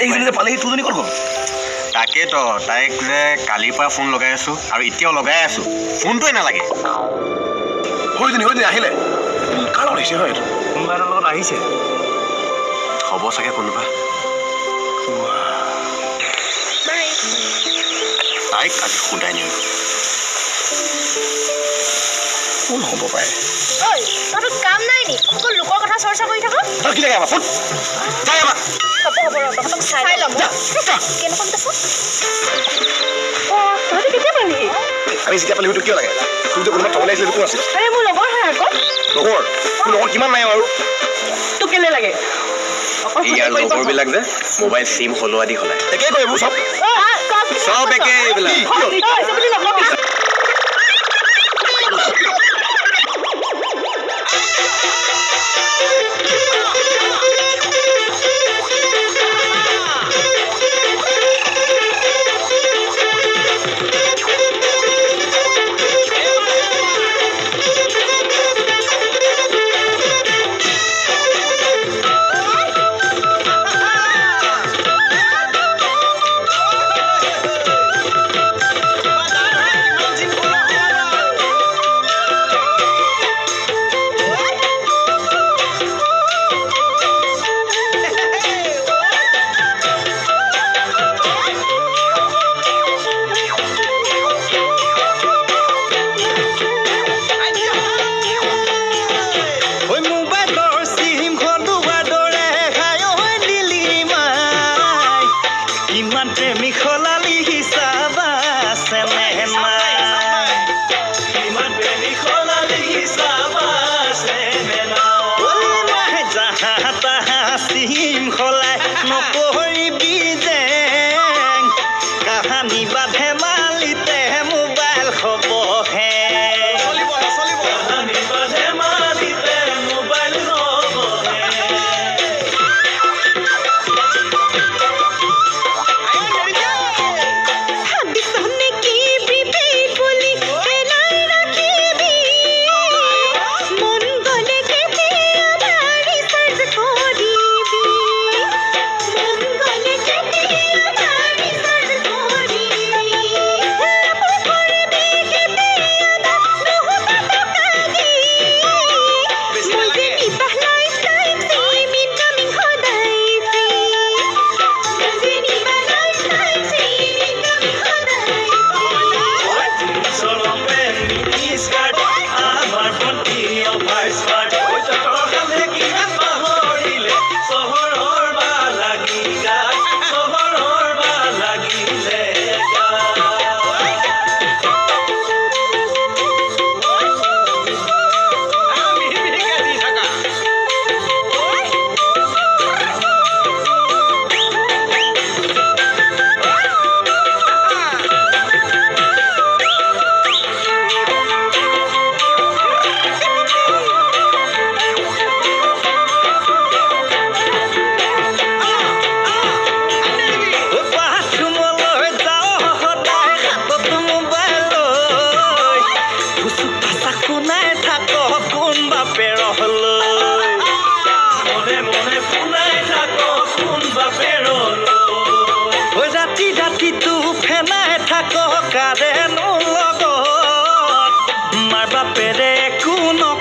এইজনী যে পালেহি তোৰজনী ক'ত গ'ল তাকেতো তাইক যে কালিৰ পৰা ফোন লগাই আছোঁ আৰু এতিয়াও লগাই আছোঁ ফোনটোৱে নালাগে সৈজনী আহিলে কাৰ লগত আহিছে হয় এইটো কোনোবা এটাৰ লগত আহিছে হ'ব চাগে কোনোবা তাইক আজি সোধাই নিয়ে কোন হ'ব পাৰে কাম নাই নি অকল লোকৰ কথা চৰ্চা কৰি থাকো কি লাগে আমাৰ ফোন হ'ব তহঁতক চাই ল'ম কেনেকুৱা আছে তহঁতে কেতিয়া পালিহি আমি যেতিয়া পালি হয়তো কিয় লাগে তোৰ যে কোনোবা থবলৈ আহিছিলে কোন আছিল আৰে মোৰ লগৰ হয় আকৌ লগৰ তোৰ লগৰ কিমান নাই আৰু তোক কেলে লাগে ইয়াৰ লগৰবিলাক যে মোবাইল চিম সলোৱা দি সলায় একেই কয় এইবোৰ চব একে এইবিলাক কাৰেনো লগত মাৰ বাপেৰে একো নকৰে